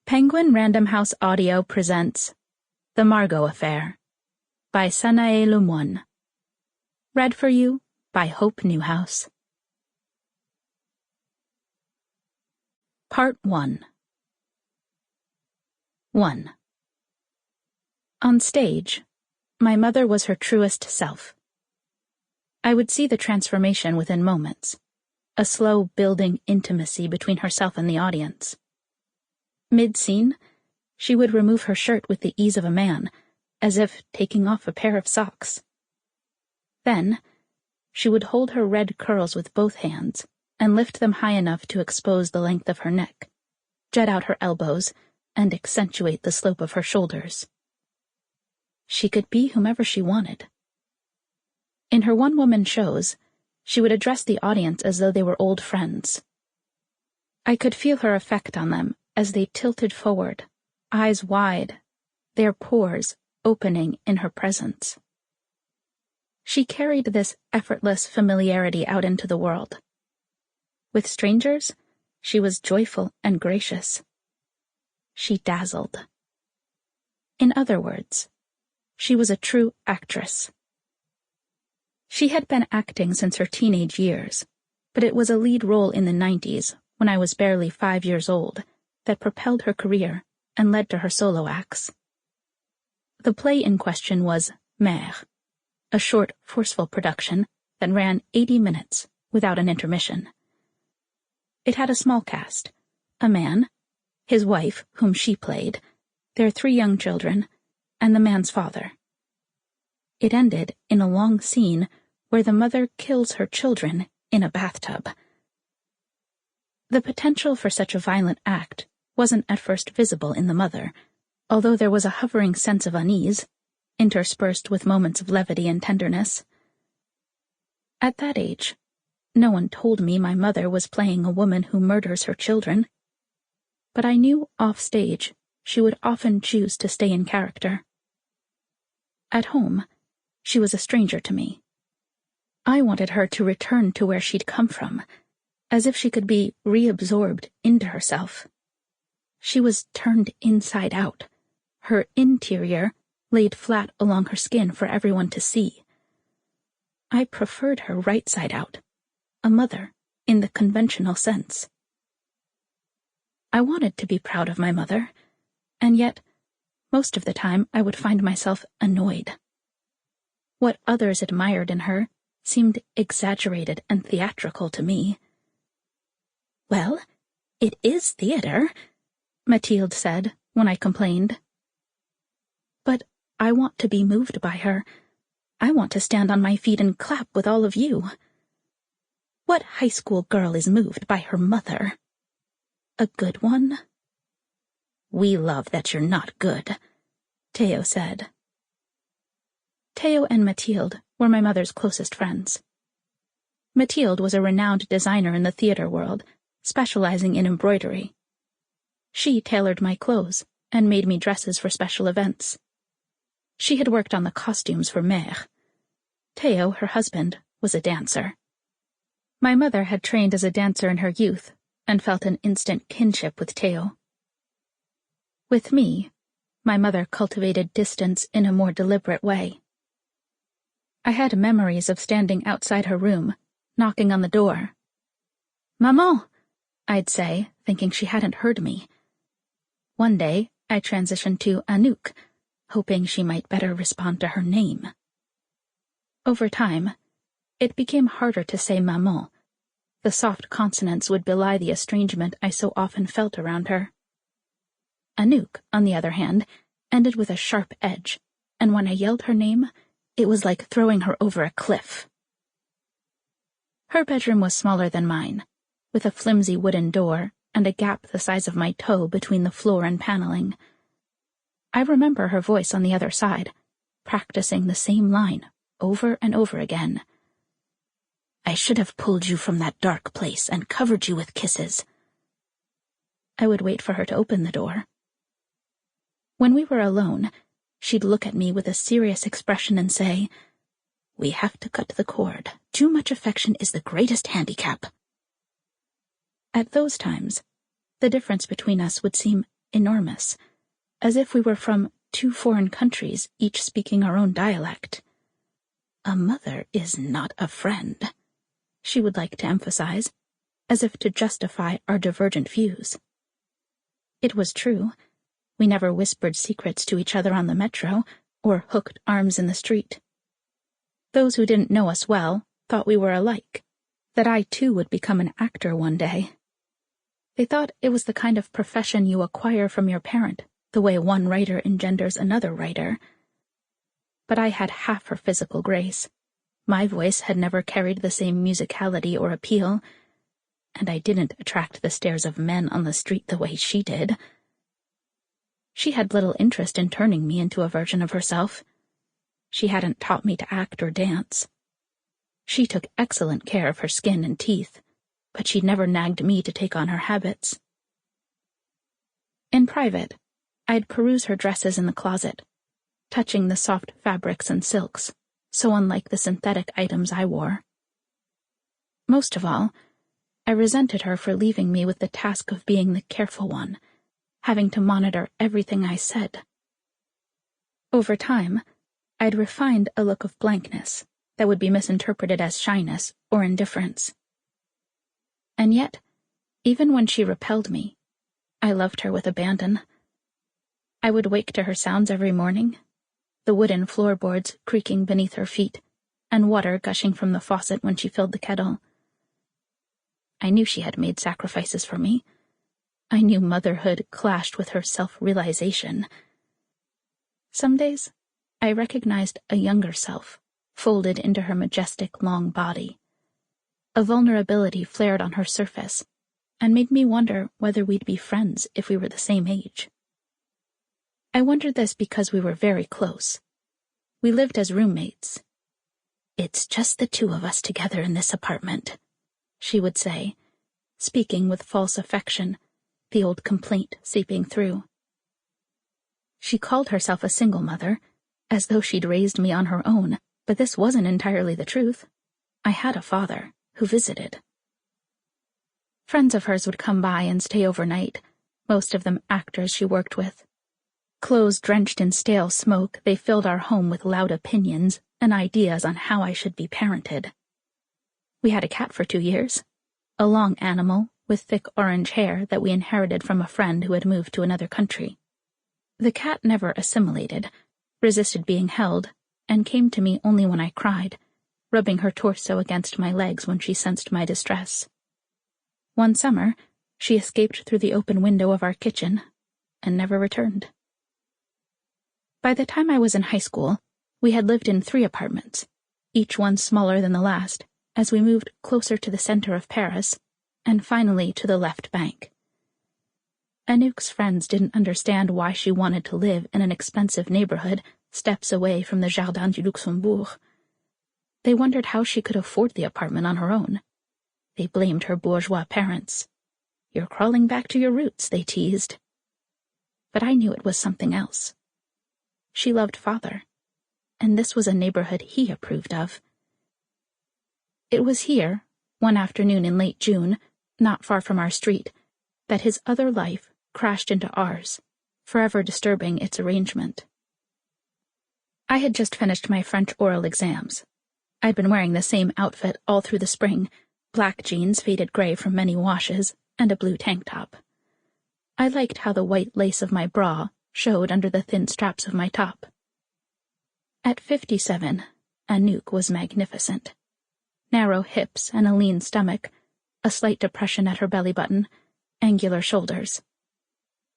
Penguin Random House Audio presents The Margot Affair by Sanaë Lemoine. Read for you by Hope Newhouse. Part 1. 1. On stage, my mother was her truest self. I would see the transformation within moments, a slow building intimacy between herself and the audience. Mid-scene, she would remove her shirt with the ease of a man, as if taking off a pair of socks. Then, she would hold her red curls with both hands and lift them high enough to expose the length of her neck, jet out her elbows, and accentuate the slope of her shoulders. She could be whomever she wanted. In her one-woman shows, she would address the audience as though they were old friends. I could feel her effect on them as they tilted forward, eyes wide, their pores opening in her presence. She carried this effortless familiarity out into the world. With strangers, she was joyful and gracious. She dazzled. In other words, she was a true actress. She had been acting since her teenage years, but it was a lead role in the 90s, when I was barely 5 years old, that propelled her career and led to her solo acts. The play in question was Mère, a short, forceful production that ran 80 minutes without an intermission. It had a small cast, a man, his wife, whom she played, their 3 young children, and the man's father. It ended in a long scene where the mother kills her children in a bathtub. The potential for such a violent act wasn't at first visible in the mother, although there was a hovering sense of unease, interspersed with moments of levity and tenderness. At that age, no one told me my mother was playing a woman who murders her children, but I knew off-stage she would often choose to stay in character. At home, she was a stranger to me. I wanted her to return to where she'd come from, as if she could be reabsorbed into herself. She was turned inside out, her interior laid flat along her skin for everyone to see. I preferred her right side out, a mother in the conventional sense. I wanted to be proud of my mother, and yet, most of the time I would find myself annoyed. What others admired in her seemed exaggerated and theatrical to me. "Well, it is theater," Mathilde said when I complained. "But I want to be moved by her. I want to stand on my feet and clap with all of you. What high school girl is moved by her mother? A good one?" "We love that you're not good," Theo said. Theo and Mathilde were my mother's closest friends. Mathilde was a renowned designer in the theater world, specializing in embroidery. She tailored my clothes and made me dresses for special events. She had worked on the costumes for Mère. Theo, her husband, was a dancer. My mother had trained as a dancer in her youth and felt an instant kinship with Theo. With me, my mother cultivated distance in a more deliberate way. I had memories of standing outside her room, knocking on the door. "Maman," I'd say, thinking she hadn't heard me. One day, I transitioned to Anouk, hoping she might better respond to her name. Over time, it became harder to say maman. The soft consonants would belie the estrangement I so often felt around her. Anouk, on the other hand, ended with a sharp edge, and when I yelled her name, it was like throwing her over a cliff. Her bedroom was smaller than mine, with a flimsy wooden door and a gap the size of my toe between the floor and paneling. I remember her voice on the other side, practicing the same line over and over again. "I should have pulled you from that dark place and covered you with kisses." I would wait for her to open the door. When we were alone, she'd look at me with a serious expression and say, "We have to cut the cord. Too much affection is the greatest handicap." At those times, the difference between us would seem enormous, as if we were from 2 foreign countries, each speaking our own dialect. "A mother is not a friend," she would like to emphasize, as if to justify our divergent views. It was true. We never whispered secrets to each other on the metro, or hooked arms in the street. Those who didn't know us well thought we were alike, that I too would become an actor one day. They thought it was the kind of profession you acquire from your parent, the way one writer engenders another writer. But I had half her physical grace. My voice had never carried the same musicality or appeal, and I didn't attract the stares of men on the street the way she did. She had little interest in turning me into a version of herself. She hadn't taught me to act or dance. She took excellent care of her skin and teeth, but she never nagged me to take on her habits. In private, I'd peruse her dresses in the closet, touching the soft fabrics and silks, so unlike the synthetic items I wore. Most of all, I resented her for leaving me with the task of being the careful one, having to monitor everything I said. Over time, I'd refined a look of blankness that would be misinterpreted as shyness or indifference. And yet, even when she repelled me, I loved her with abandon. I would wake to her sounds every morning, the wooden floorboards creaking beneath her feet, and water gushing from the faucet when she filled the kettle. I knew she had made sacrifices for me. I knew motherhood clashed with her self-realization. Some days, I recognized a younger self, folded into her majestic long body. A vulnerability flared on her surface, and made me wonder whether we'd be friends if we were the same age. I wondered this because we were very close. We lived as roommates. "It's just the 2 of us together in this apartment," she would say, speaking with false affection, the old complaint seeping through. She called herself a single mother, as though she'd raised me on her own, but this wasn't entirely the truth. I had a father who visited. Friends of hers would come by and stay overnight, most of them actors she worked with. Clothes drenched in stale smoke, they filled our home with loud opinions and ideas on how I should be parented. We had a cat for 2 years, a long animal with thick orange hair that we inherited from a friend who had moved to another country. The cat never assimilated, resisted being held, and came to me only when I cried, rubbing her torso against my legs when she sensed my distress. One summer, she escaped through the open window of our kitchen and never returned. By the time I was in high school, we had lived in 3 apartments, each one smaller than the last, as we moved closer to the center of Paris, and finally to the left bank. Anouk's friends didn't understand why she wanted to live in an expensive neighborhood steps away from the Jardin du Luxembourg. They wondered how she could afford the apartment on her own. They blamed her bourgeois parents. "You're crawling back to your roots," they teased. But I knew it was something else. She loved father, and this was a neighborhood he approved of. It was here, one afternoon in late June, not far from our street, that his other life crashed into ours, forever disturbing its arrangement. I had just finished my French oral exams. I'd been wearing the same outfit all through the spring, black jeans faded gray from many washes, and a blue tank top. I liked how the white lace of my bra showed under the thin straps of my top. At 57, Anouk was magnificent. Narrow hips and a lean stomach, a slight depression at her belly button, angular shoulders.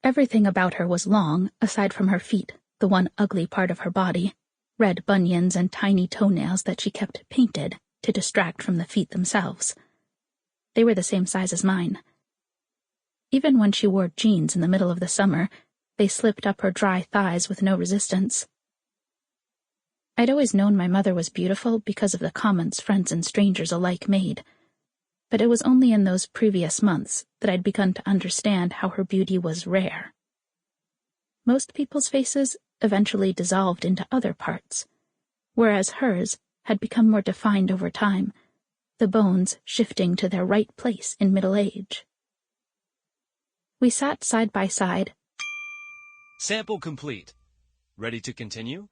Everything about her was long, aside from her feet, the one ugly part of her body, red bunions and tiny toenails that she kept painted to distract from the feet themselves. They were the same size as mine. Even when she wore jeans in the middle of the summer, they slipped up her dry thighs with no resistance. I'd always known my mother was beautiful because of the comments friends and strangers alike made, but it was only in those previous months that I'd begun to understand how her beauty was rare. Most people's faces eventually dissolved into other parts, whereas hers had become more defined over time, the bones shifting to their right place in middle age. We sat side by side, Sample complete. Ready to continue?